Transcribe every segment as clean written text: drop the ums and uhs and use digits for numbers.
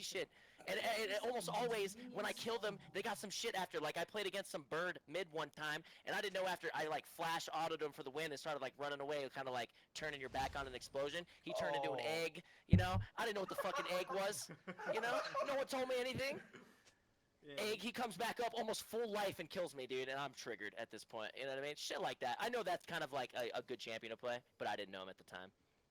shit. And almost always, when I kill them, they got some shit after. Like, I played against some bird mid one time, and I didn't know after I, like, flash autoed him for the win and started, like, running away, kind of, like, turning your back on an explosion. He turned into an egg, you know? I didn't know what the fucking egg was, you know? No one told me anything. Yeah. Egg, he comes back up almost full life and kills me, dude, and I'm triggered at this point. You know what I mean? Shit like that. I know that's kind of like a good champion to play, but I didn't know him at the time.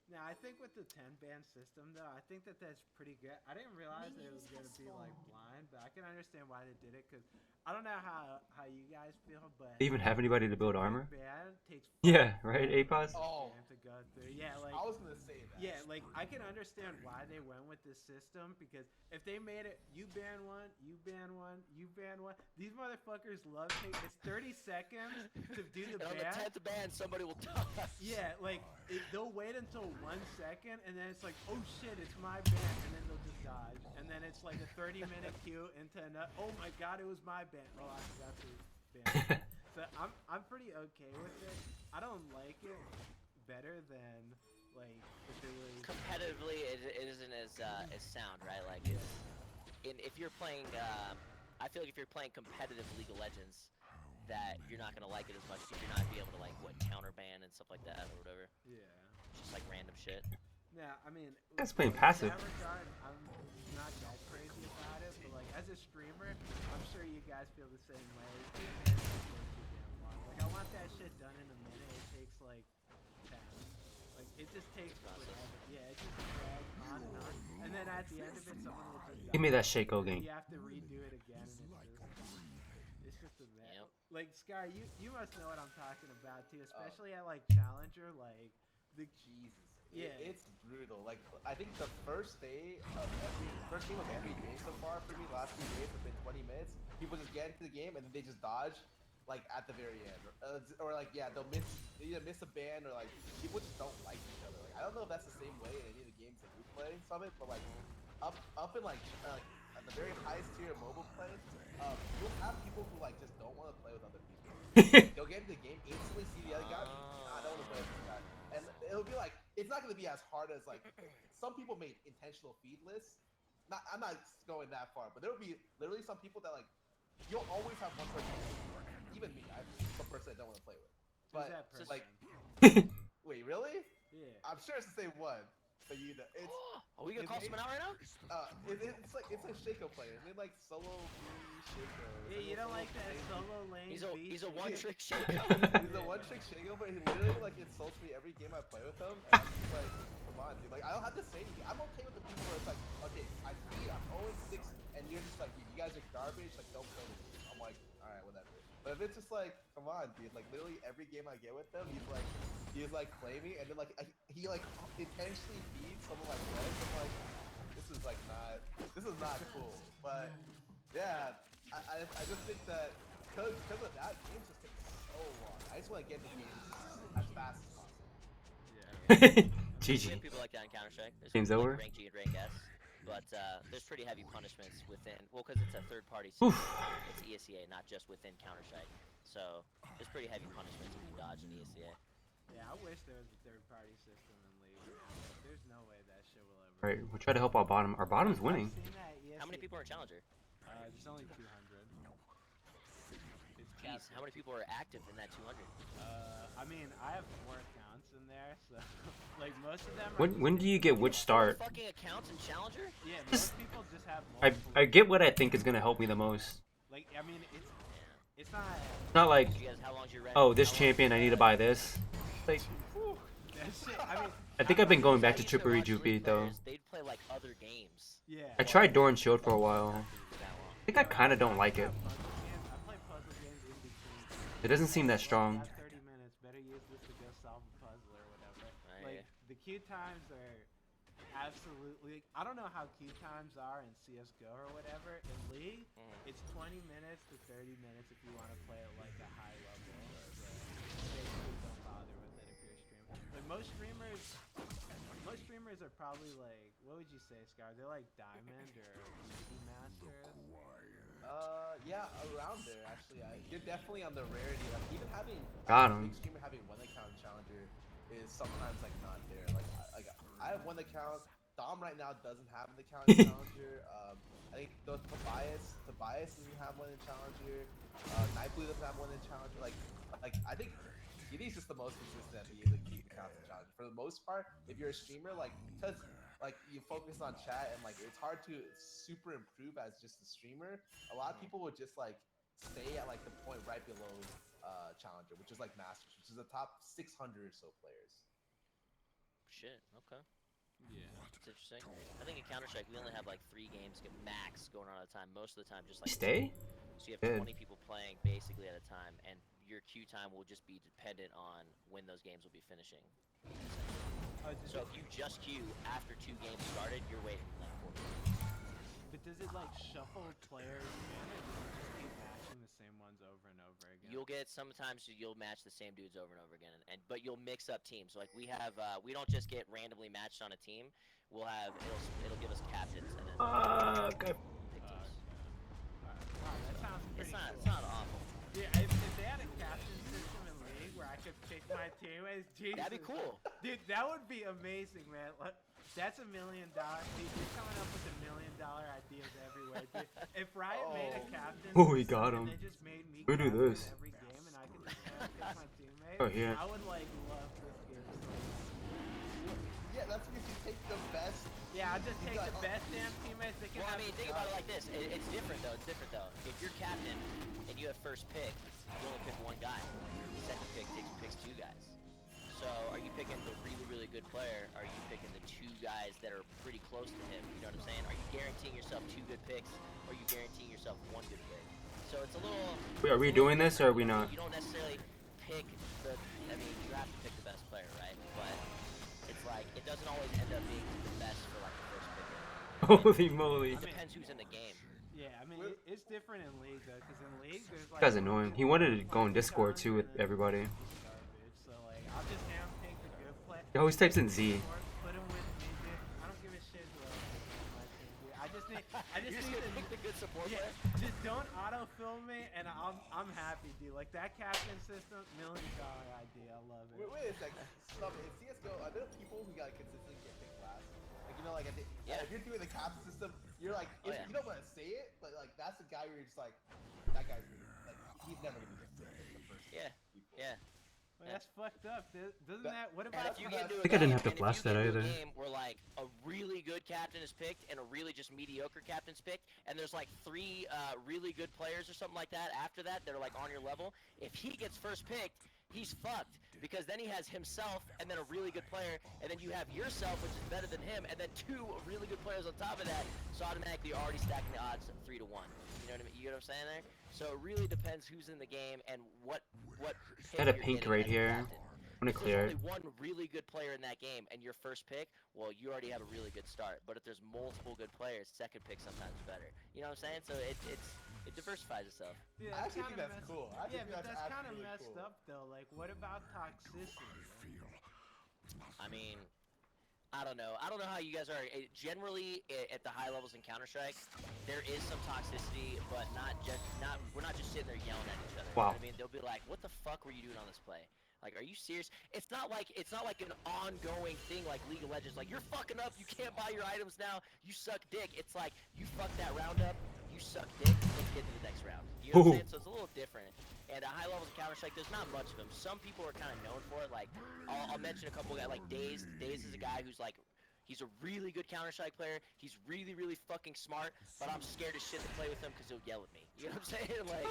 Now, I think with the 10 ban system, though, I think that that's pretty good. I didn't realize that it was going to be, like, blind, but I can understand why they did it, because I don't know how you guys feel, but They even have anybody to build big armor? ban takes Yeah, right, Apos? Oh. to go through. Yeah, like, I was gonna say that. yeah, like, I can understand why they went with this system, because if they made it, you ban one, you ban one, you ban one, these motherfuckers love taking, it's 30 seconds to do the And on the ban. 10th ban, somebody will toss. Yeah, like, they'll wait until 1 second, and then it's like, oh shit, it's my ban, and then they'll just dodge. And then it's like a 30-minute queue into another, oh my god, it was my ban. Oh, I forgot to ban. So I'm pretty okay with it. I don't like it better than, like, if it was... Competitively, it isn't as sound, right? Like, if you're playing, I feel like if you're playing competitive League of Legends, that you're not gonna like it as much because you're not gonna be able to, like, counter ban and stuff like that or whatever. Yeah. Just like random shit. Yeah, I mean... That's playing in passive. that regard, I'm not that crazy about it, but, like, as a streamer, I'm sure you guys feel the same way. Like, I want that shit done in a minute. It takes, like, 10. Like, it just takes forever. Yeah, it just drags on and on. And then at the end of it, someone will just Give me die. that Shaco game. You have to redo it again, and it's just a mess. Yep. Like, Sky, you must know what I'm talking about, too, especially at, like, Challenger, like, the... Jesus. Yeah. It's brutal. Like, I think the first game of every day so far for me, last few days have been 20 minutes. People just get into the game and then they just dodge, like, at the very end. Or like, yeah, they either miss a ban or, like, people just don't like each other. Like, I don't know if that's the same way in any of the games that we play, Summit, but, like, up in, like, at the very highest tier of mobile play, you'll have people who, like, just don't want to play with other people. They'll get into the game, instantly see the other guy, nah, I don't want to play with this guy. And it'll be like, it's not going to be as hard as, like, some people made intentional feed lists. I'm not going that far, but there will be literally some people that, like, you'll always have one person, even me, I have some person I don't want to play with. But, that person? like, wait, really? Yeah. I'm sure it's the same one. But you know, it's... Are we gonna call someone out right now? It's a Shaco player. They like solo Shaco. Yeah, you don't like that solo lane. He's a beast? one-trick Shaco. He's a one-trick Shaco, but he literally like insults me every game I play with him. And I'm just like, come on, dude. Like, I don't have to say anything. I'm okay with the people where it's like, okay, I'm 0-6, and you're just like, you guys are garbage. Like, don't play with me. I'm like, all right, whatever. But if it's just like, come on, dude. Like, literally every game I get with him, he's like play me, and then like he like intentionally feeds someone like Red. I'm like, this is not cool. But yeah, I just think that because of that, games just take so long. I just want to get the game as fast as possible. Yeah. We have GG. people like that in Counter-Strike. There's Game's like over? rank G and rank S, but there's pretty heavy punishments within. Well, because it's a third-party system, it's ESEA, not just within Counter-Strike. So there's pretty heavy punishments if you dodge in ESEA. Yeah, I wish there was a third-party system in League. There's no way that shit will ever. Alright, we'll try to help our bottom. Our bottom's winning. I've seen that How many ESE people are in Challenger? There's only 200. It's Jeez, capped. how many people are active in that 200? I mean, I have 4 accounts in there, so like most of them. Are When do you get which start? Fucking accounts in Challenger? Yeah, most people just have I multiple. get what I think is gonna help me the most. Like, I mean, it's not. It's not like, You guys, how long's your rent? oh, this How long- champion, I need to buy this. Like, That shit. I mean, I think I've been going back I to used Trippery watch League Joopy though. players, they'd play like other games. yeah. I tried Doran Shield for a while. That long. I think I kind of don't like it. I play puzzle games in between. It doesn't seem that strong. Got 30 minutes. Better use this to go solve a puzzle or whatever. Right. Like the queue times are absolutely. I don't know how queue times are in CS:GO or whatever. In League, it's 20 minutes to 30 minutes if you want to play at like a high level. Basically, don't bother with it if you're a streamer. Like most streamers are probably like, what would you say, Scar? They're like Diamond or Maybe Masters. Yeah, around there actually. You're definitely on the rarity. Like even having Got him. big streamer having one account Challenger is sometimes like not there. Like I have one account. Dom right now doesn't have an account Challenger. Bias doesn't have one in Challenger. Nightblue doesn't have one in Challenger. Like I think Giddy's just the most consistent at being able to keep accounts in Challenger. For the most part, if you're a streamer, like, because like you focus on chat and like it's hard to super improve as just a streamer. A lot of people would just like stay at like the point right below Challenger, which is like Masters, which is the top 600 or so players. Shit. Okay. Yeah. That's interesting. I think in Counter-Strike we only have like 3 games max going on at a time. Most of the time, just like Stay? 2. So you have Good. 20 people playing basically at a time, and your queue time will just be dependent on when those games will be finishing. So if you just queue after 2 games started, you're waiting like 4 minutes. But does it like shuffle players in, or does it just keep matching the same ones over and over again? You'll get sometimes you'll match the same dudes over and over again, but you'll mix up teams. Like we have, we don't just get randomly matched on a team. We'll have it'll give us captains and then Okay. pick teams. Wow, that sounds pretty cool. It's not awful. Yeah, if they had a captain system in League where I could pick my teammates, Jesus. That'd be cool. Dude, that would be amazing, man. That's $1 million. Dude, you're coming up with $1 million ideas everywhere, dude. If Riot made a captain, Oh, we got him. and they just made me Who do captain this? every game, and I could just pick my teammates, Oh, here. I would like love this game. Yeah, that's because you take the best. Yeah, I'll just take the best damn teammates that can. Well, I have mean, the think job. about it like this. It's different though. If you're captain and you have first pick, you only pick 1 guy. Second pick picks 2 guys. So are you picking the really good player? Are you picking the 2 guys that are pretty close to him? You know what I'm saying? Are you guaranteeing yourself 2 good picks, or are you guaranteeing yourself 1 good pick? So it's a little. Wait, are we doing this or are we not? You don't necessarily pick the. I mean, you have to pick the best player, right? But it's like it doesn't always end up being the best for like the first pick. Holy moly. It depends who's in the game. Yeah, I mean, it's different in League though, because in League there's like. This guy's annoying. He wanted to go in Discord too with everybody. Garbage, so like, I'll just hand pick the good play. He always types in Z. Put him with me, dude. I don't give a shit who else is on my team, dude. I just need You're just gonna pick the good support yeah, player? just don't autofill me, and I'm happy, dude. Like that captain system, $1 million idea. I love it. Wait a second. Stop it. In CS:GO, are there people who got consistently get picked last? Like, you know, like if you're doing the captain system, you're like, Oh, yeah. you don't want to say it, but like that's the guy where you're just like, that guy's like, he's never gonna be the first. Yeah. People. Yeah. Well, that's fucked up. Doesn't that? What And about? if you get into a I think I didn't have to game- and if flash you get that into a either. game where like a really good captain is picked and a really just mediocre captain's picked, and there's like 3 really good players or something like that after that that are like on your level, if he gets first picked, he's fucked, because then he has himself and then a really good player, and then you have yourself, which is better than him, and then 2 really good players on top of that, so automatically you're already stacking the odds 3 to 1. You know what I mean? You know what I'm saying there? So it really depends who's in the game and what pick Got a you're pink getting right as a here. captain. I'm gonna If clear there's it. only 1 really good player in that game and your first pick, well, you already have a really good start. But if there's multiple good players, second pick sometimes better. You know what I'm saying? So it diversifies itself. Yeah, I that's actually think kinda that's messed- cool. I Yeah, think but that's kind of actually messed cool. up though. Like, what about toxicity? I mean, I don't know. I don't know how you guys are. Generally, at the high levels in Counter-Strike, there is some toxicity, but we're not just sitting there yelling at each other. Wow. You know what I mean? They'll be like, "What the fuck were you doing on this play? Like, are you serious?" It's not like an ongoing thing like League of Legends. Like, you're fucking up. You can't buy your items now. You suck dick. It's like you fucked that round up. You suck dick. Let's get to the next round. You know what I'm saying? So it's a little different. And at high levels of Counter-Strike, there's not much of them. Some people are kind of known for it. Like, I'll mention a couple guys. Like Daze. Daze is a guy who's like, he's a really good Counter-Strike player. He's really, really fucking smart. But I'm scared as shit to play with him because he'll yell at me. You know what I'm saying? Like,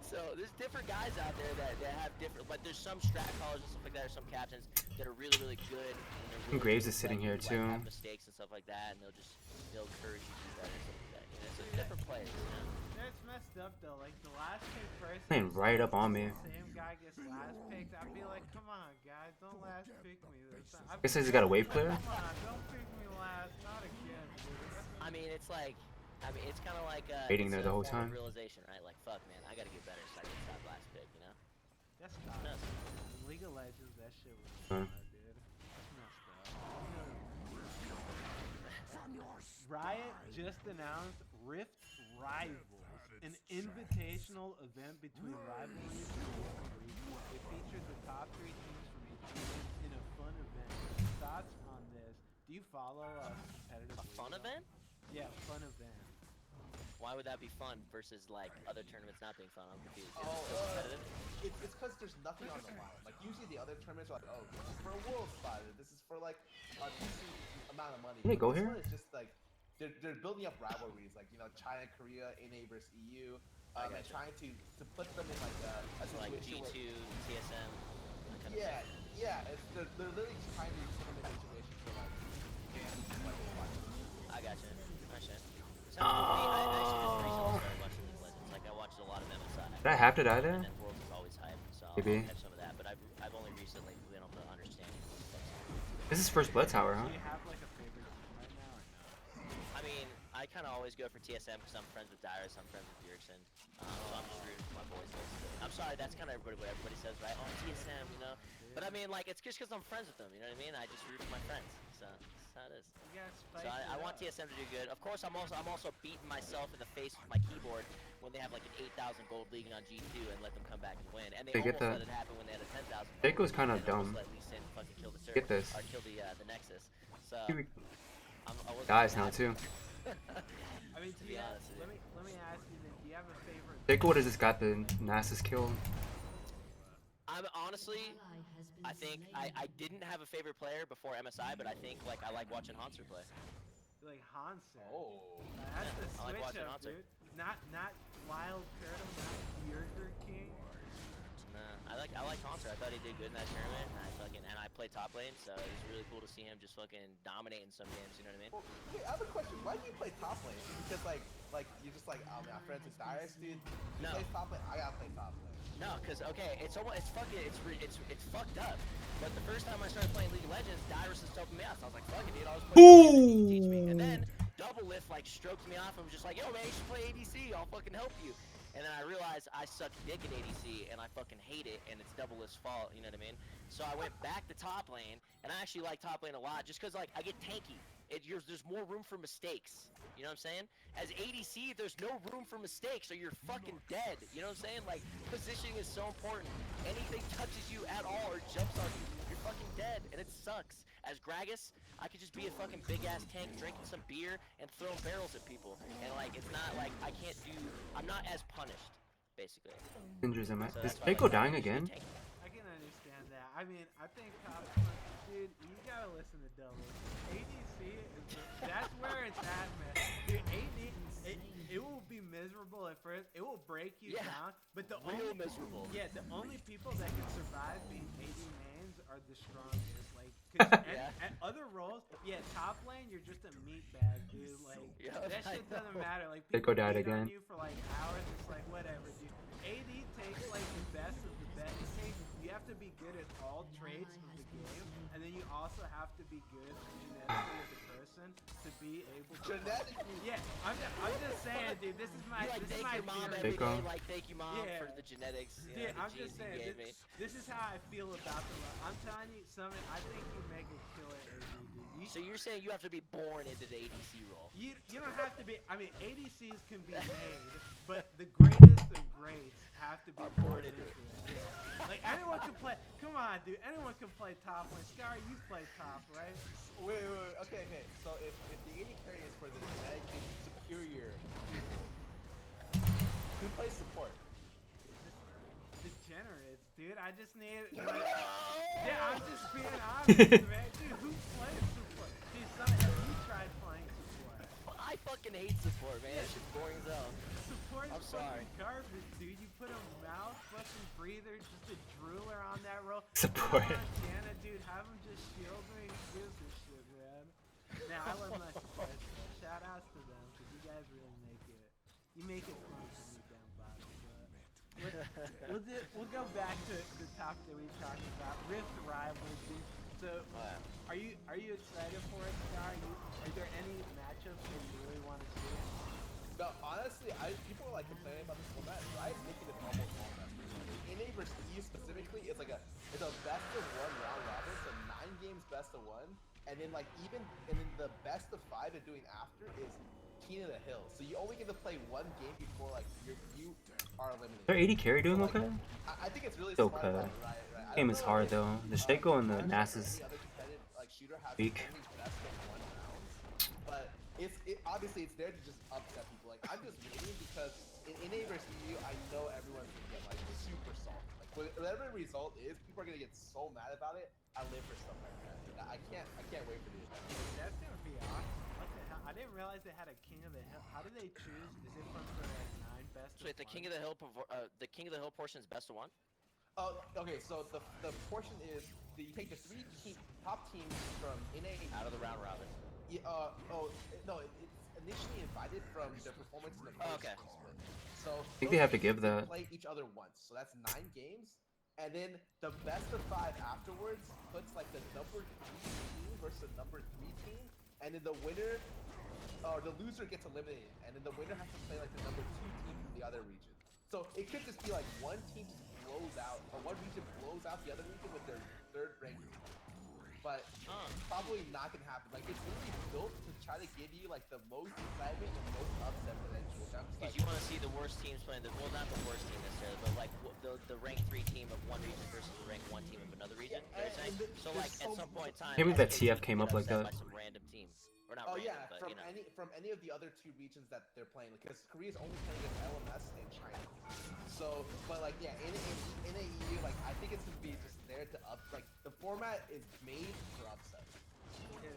so there's different guys out there that have different. But there's some strat callers and stuff like that, or some captains that are really, really good. And they're really Graves good, is sitting like, here, like, too. have mistakes and stuff like that, and they'll encourage you to do better and stuff like that. You know, so it's different players. You know? That's messed up though. Like the last pick person. Playing right up on me. Same guy gets last picked. I'd be like, come on, guys, don't last pick me this time. Guess he's got a wave clear. Come on, don't pick me last, not again, dude. I mean, it's like, it's kind of like Waiting it's there a the whole form of time. realization, right? Like, fuck, man, I gotta get better so I can stop last pick, you know? That's tough. No. In League of Legends, that shit was Huh. dude. That's messed up. Riot just announced Rift Rivals, an invitational event between rivalries and different regions. It features the top 3 teams from each region in a fun event. Thoughts on this? Do you follow competitive A league fun at all? event? Yeah, fun event. Why Why would that be fun versus like other tournaments not being fun? I'm confused. Is it Oh, so competitive? it's because there's nothing on the line. Like usually the other tournaments are like, oh, this is for a world spot, or this is for like a decent amount of money. Can it go This here? one is just like they're building up rivalries, like China, Korea, NA versus EU, I and gotcha. trying to put them in like a So like situation G2, where TSM, that kind of yeah, thing. yeah, they're literally trying to put them in situations where like fans like watch. I gotcha. I gotcha. Sounds cool to me. I actually just recently started watching League of Legends. Like I watched a lot of MSI. Did I have to die And there? then Worlds is always hype, so I'll Maybe. catch some of that. But I've only recently been able to understand it. This is first blood tower, huh? Do you have like a favorite team right now or no? I mean, I kind of always go for TSM because I'm friends with Dyrus, I'm friends with Bjergsen. So I'm just rooting for my boys. Basically. I'm sorry, that's kind of what everybody says, right? Oh, TSM, you know? But I mean, like, it's just because I'm friends with them, you know what I mean? I just root for my friends. So that's how it is. You gotta So spice I it want up. TSM to do good. Of course, I'm also beating myself in the face with my keyboard when they have like an 8,000 gold league on G2 and let them come back and win. And they They get almost that. let it happen when they had a 10,000. Draco's kind of and almost dumb. let Lee Sin fucking kill the Get this. or kill the Nexus. So He I wasn't dies too now happy. too. I mean, To be honest with you. let me ask you then. Do you have a favorite? Draco would have just got the Nasus kill. I'm honestly, I think I didn't have a favorite player before MSI, but I think like I like watching Hanser play. Like Hanser. Oh, That's the I like switch watching up, Hanser. dude. Not Wild Turtle, not Burger King. Nah, I like Hanser. I thought he did good in that tournament, and I played top lane, so it was really cool to see him just fucking dominating some games. You know what I mean? well, hey, I have a question. Why do you play top lane? Because like you're just like, oh man, I'm friends with Dyrus, dude. He No. plays top lane. I gotta play top lane. No, cause okay, it's fucked up. But the first time I started playing League of Legends, Dyrus was helping me out. So I was like, fuck it, dude. I was playing ADC, teach me. And then Double Lift like stroked me off and was just like, yo man, you should play ADC. I'll fucking help you. And then I realized I suck dick at ADC and I fucking hate it and it's Double Lift's fault. You know what I mean? So I went back to top lane and I actually like top lane a lot just cause like I get tanky. There's more room for mistakes. You know what I'm saying? As ADC, there's no room for mistakes, or you're fucking dead. You know what I'm saying? Like, positioning is so important. Anything touches you at all or jumps on you, you're fucking dead, and it sucks. As Gragas, I could just be a fucking big-ass tank drinking some beer and throwing barrels at people. And, like, it's not like I can't do... I'm not as punished, basically. Syndra's am I? So Is that's why I Draco like dying to be again? tanky. I can understand that. I mean, I think dude, you gotta listen to Double. ADC that's where it's at, man. Dude, it will be miserable at first. It will break you Yeah, down. But the real only miserable. Yeah, the only people that can survive being AD mains are the strongest. Like, cause Yeah. at other roles, top lane, you're just a meat bag, dude. Like, Yeah, that I shit doesn't know. matter. Like, Draco people died beat on again. you for like hours. It's like whatever, dude. AD takes like the best of the best. You have to be good at all traits of the game, and then you also have to be good genetically as a person to be able to. Genetically. Yeah, I'm just saying, dude. This is my You like this is thank my your mom theory. every Draco. day, like thank you mom Yeah. for the genetics, you Dude, know, I'm the just genes you saying. gave me. This is how I feel about the. I'm telling you, Summit. I think you make a killer AD, dude. So you're saying you have to be born into the ADC role? You don't have to be. I mean, ADCs can be made, but the greatest of greats have to be born into it. Like anyone can play. Come on, dude. Anyone can play top lane. Scar, you play top, right? Wait. Okay. So if the AD carry is for the genetically superior, who plays support? Degenerates, dude. I just need. Yeah, I'm just being honest, man. Dude, who plays support? Dude, have you tried playing support? I fucking hate support, man. That shit's boring as hell. Support is I'm sorry. fucking garbage, dude. You put a mouth fucking breather, just a drooler on that roll. Support. Montana, dude, have him just shield me and use this shit, man. Now, I love my support. Shout outs to them, because you guys really make it. You make it fun for me down bottom, but we'll go back to the topic that we talked about, Rift Rivals, dude. So, are you excited for it, Scar? Are there any matchups that you really want to see? No, honestly, people are like complaining about this format. Riot's making it almost all best. NA versus EU specifically, it's a best of one round robin, so 9 games best of one, and then the best of 5 they're doing after is King of the Hill. So you only get to play one game before like you are eliminated. Their 80 carry doing So, like, okay? I think it's really Still smart okay. by Riot, right? I Game don't is know hard if, though. The Draco and the Magic or Nasus. any other competitive, like, shooter has weak. only best of one rounds, but obviously it's there to just upset people. Like I'm just waiting because in NA versus EU, I know everyone's gonna get like super salty. Like whatever the result is, people are gonna get so mad about it. I live for stuff like that. And I can't wait for the event. That's gonna be awesome. What the hell? I didn't realize they had a King of the Hill. How do they choose? Is it from the like 9 best? So wait, the King of the Hill, the King of the Hill portion is best of 1. Oh, okay. So the portion is you take the 3 top teams from NA Out of the round robin. Yeah, no, it's initially invited from their performance in the first okay. split. So I think they have to give that. play each other once, so that's 9 games, and then the best of 5 afterwards puts like the number 3 team versus the number 3 team, and then the winner or the loser gets eliminated, and then the winner has to play like the number 2 team from the other region. So it could just be like one team just blows out, or one region blows out the other region with their 3rd ranked. But probably not gonna happen. Like it's really built to try to give you like the most excitement and most upset potential. Because you want to see the worst teams playing well, not the worst team necessarily, but like the ranked 3 team of one region versus the ranked 1 team of another region. Yeah, so like at some point in time, Can't believe that SKT TF came get up like upset that. By some random team, or not random, yeah, but from you know. from any of the other 2 regions that they're playing, because Korea's only playing against LMS and China. So, but like yeah, in a EU, like I think it's gonna be just there to like the format is made for upset.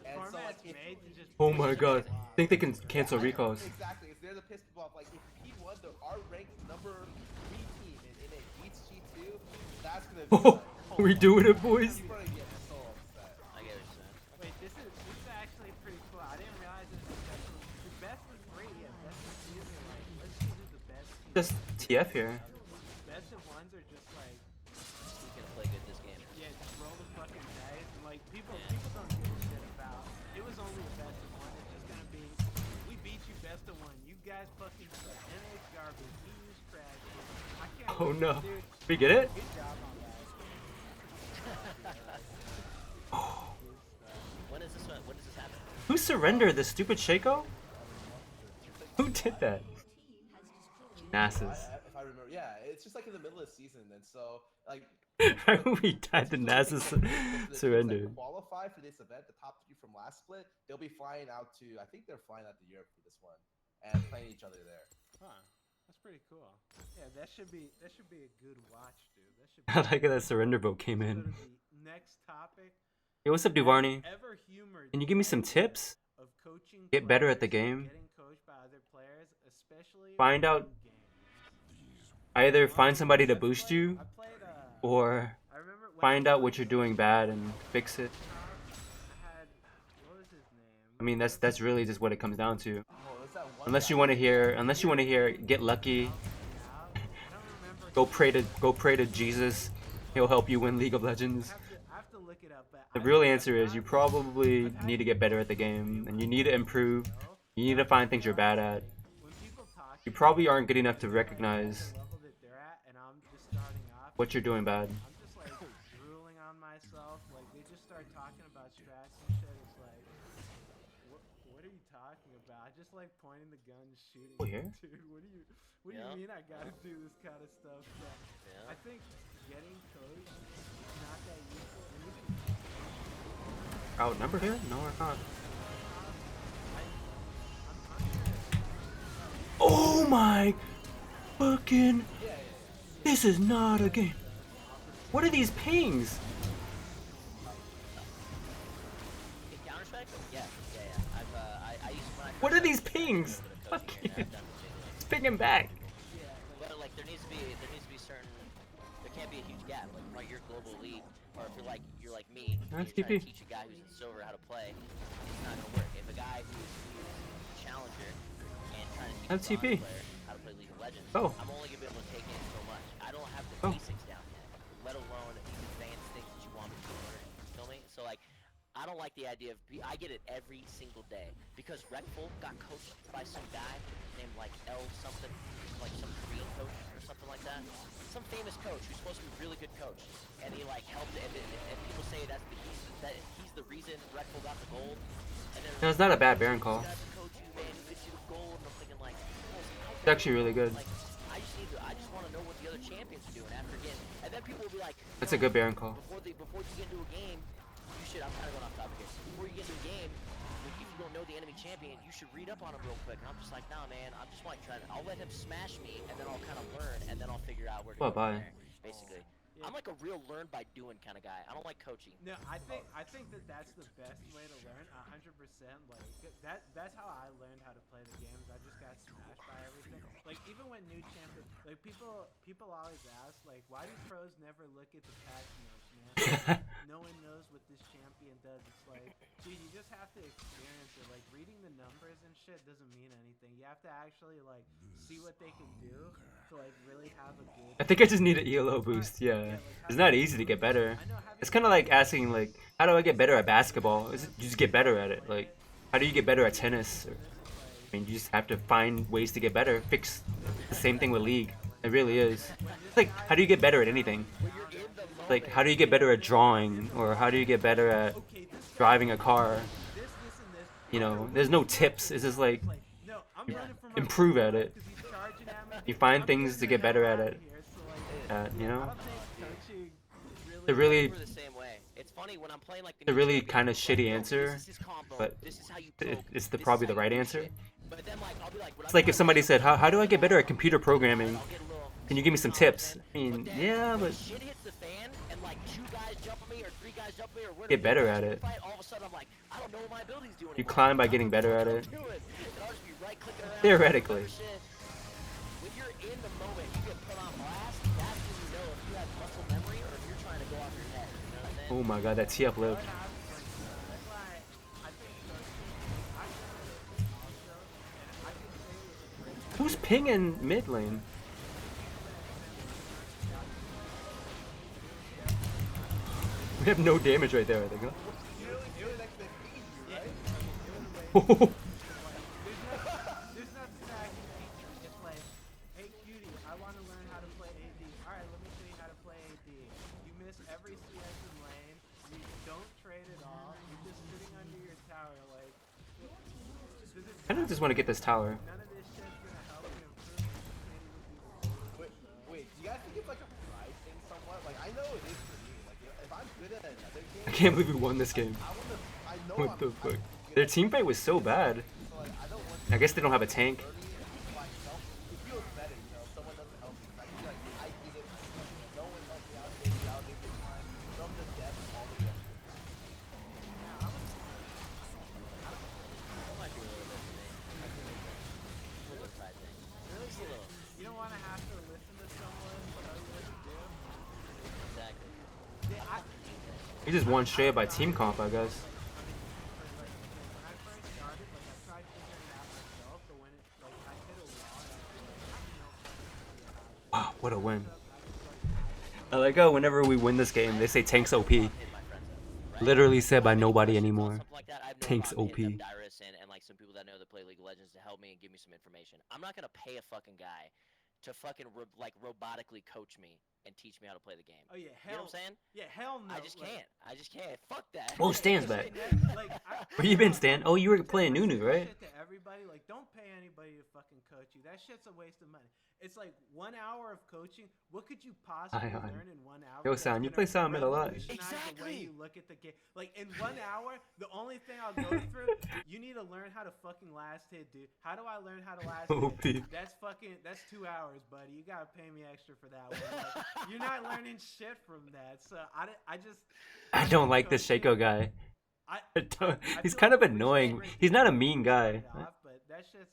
And so, like, made to just Oh my god. I think they can cancel recalls. Exactly, it's there to piss people off. Like if P1, our ranked number 3 team in NA beats G2, that's gonna be Oh, like, we doing it, boys. People are gonna get so upset. I get what you're saying. Wait, this is actually pretty cool. I didn't realize this was the best of 3. Yeah, best of 3. Like, let's see who's the best team. Just TF here. Best of 1s are just like, Who's gonna play good this game? yeah, just roll the fucking dice. And like people don't give a shit about. It was only a best of 1. It's just gonna be, we beat you best of 1. You guys fucking suck. NA's garbage. EU's trash. I can't. Oh wait, no. dude. We get it? Good job on that. When is this one? When does this happen? Who surrendered? The stupid Shaco? Who did that? Nasus. If I remember, yeah, it's just like in the middle of the season, and so like. Right when we died, the Nasus surrendered. That qualify for this event, the top 3 from last split, they'll be flying out to. I think they're flying out to Europe for this one, and playing each other there. Huh. That's pretty cool. Yeah, that should be a good watch, dude. That should I be like how that surrender vote came go to in. the next topic. Hey, what's up, Duvarney? Ever humored Can you give me some tips? of coaching Get better at the players, game. Getting coached by other players, especially Find in out- games. Either find somebody to boost you, I played or I remember when find I out what you're doing bad and fix it. I had what was his name? I mean, that's really just what it comes down to. Oh, is that one Unless you guy? want to hear, get lucky, I don't remember. go pray to Jesus. He'll help you win League of Legends. I have to look it up. But The real answer is you probably need to get better at the game, and you need to improve. You need to find things you're bad at. when people talk, You probably aren't good enough to recognize the level that they're at, and I'm just starting off. what you're doing bad. I'm just like drooling on myself. Like they just start talking about strats and shit. It's like, what are you talking about? I just like pointing the gun, and shooting. Oh, yeah? Dude, what do you Yeah. mean? I gotta do this kind of stuff. But Yeah. I think getting coached is not that useful. And you can, Outnumbered here? No, we're not. Oh my fucking! This is not a game. What are these pings? In Counter-Strike? Yeah. I used when I What first are these started pings? coaching Fuck here, you. I've done the same thing. It's pinging back. But like there needs to be certain. There can't be a huge gap. Like right, you're global elite, or if you're like me, and That's you're trying to TP. teach a guy who's in silver how to play, it's not gonna work. If a guy who's challenger and trying to teach That's a bronze TP. player how to play League of Legends, Oh. I'm only gonna be able to take in so much. I don't have the Oh. basics down yet, let alone these advanced things that you want me to learn. You feel me? So like. I don't like the idea of I get it every single day because Redful got coached by some guy named like L something, like some Korean coach or something like that. Some famous coach who's supposed to be a really good coach, and he like helped. And people say that he's the reason Redful got the gold. And then No, it's not a bad Baron call. Coach you, man, who gets you the gold. And I'm thinking like, It's actually really good. like I just want to know what the other champions are doing after getting. And then people will be like, That's a good Baron call. before you get into a game, you should. I'm kind of going off topic here. Before you get into a game, if you don't know the enemy champion, you should read up on him real quick. And I'm just like, nah, man, I'm just like trying to. I'll let him smash me, and then I'll kind of learn, and then I'll figure out where to go from Bye-bye. there. Basically, Yeah. I'm like a real learn by doing kind of guy. I don't like coaching. No, I think that that's the best way to learn. 100%. Like that's how I learned how to play the games. I just got smashed by everything. Like even when new champion, like people always ask like, why do pros never look at the patch notes, man? Like, no one knows what this champion does. It's like, dude, you just have to experience it. Like reading the numbers and shit doesn't mean anything. You have to actually like see what they can do to like really have a good. I think I just need an ELO boost. Yeah, it's not easy to get better. It's kind of like asking like, how do I get better at basketball? You just get better at it. Like, how do you get better at tennis? I mean, you just have to find ways to get better. Fix the same thing with League. It really is. It's like, how do you get better at anything? Like, how do you get better at drawing? Or how do you get better at driving a car? You know, there's no tips. It's just like, improve at it. You find things to get better at it. You know? They're really, We're the same way. It's funny when I'm playing like the a new really champion, kind of it's like, shitty yo, answer, this is his combo, but this is how you it's poke, the this is probably how the right you do answer. shit. But then like I'll be like, when It's I'm like if somebody said, how do I get better at computer programming? I'll get a little Can you give me some tips? I mean, yeah, when but shit hits the fan and like 2 guys jump on me or 3 guys jump on me or we're in a get better big at ass it. fight, all of a sudden I'm like, I don't know what my abilities do anymore. You climb by I don't getting know better what at I'm it. doing. And I'll just be right-clicking around, Theoretically. other shit. When you're in the moment, you get put on blast, that's when you know if you have muscle memory or if you're trying to go off your head. You know what I'm saying? Oh my god, that tee up lift. Who's pinging mid lane? We have no damage right there, I think. Huh? There's nothing that I can teach you. It's like, hey cutie, I want to learn how to play AD. Alright, let me show you how to play AD. You miss every CS in lane. You don't trade at all. You're just sitting under your tower like... I don't just want to get this tower. None of this shit's gonna help you improve. Wait, do you guys think it's like a pride thing somewhat? Like, I know it is for me. Like, if I'm good at another game, I can't believe we won this game. I know What the I'm fuck? good Their at team fight was so bad. so, like, I don't want I guess they don't have a tank. learning myself. It feels better, you know, if someone doesn't help me. I feel like I did it. No one helped me out. They validated the time from the depth all the way up. That might be a little bit for me. I feel like a little side thing. Just a little. You don't want to have to listen to someone tell you what to do. Exactly. Yeah, We just won straight by team comp, I guess. when I first started, like I tried figuring it out myself, but when it like I hit a wall, and I was like, Wow, what a win. I like how whenever we win this game, they say tank's OP. Hit my friends up, right? Literally said by Any nobody questions on anymore. something like that, I have no Tank's problem hitting OP. up Dyrus and like some people that know that play League of Legends to help me and give me some information. I'm not gonna pay a fucking guy to fucking like robotically coach me and teach me how to play the game. oh yeah, You know hell, what I'm saying? yeah, hell no. I just can't. I just can't. Fuck that. Oh, Stan's back. Like, Where you been, Stan? Oh, you were playing I say Nunu, this right? shit to everybody, like, don't pay anybody to fucking coach you. That shit's a waste of money. It's like 1 hour of coaching. What could you possibly Aye. learn in 1 hour? Yo, that's Sam, you gonna play Sion mid a lot. revolutionize the way Exactly. you look at the game. Like in 1 hour, the only thing I'll go through, you need to learn how to fucking last hit, dude. How do I learn how to last OP. hit? That's 2 hours, buddy. You gotta pay me extra for that one. Like, you're not learning shit from that. So I just. I don't like this coaching. Shaco guy. I I don't- I He's feel kind of like we should annoying. break He's it not a down mean and guy. start it off, but that shit's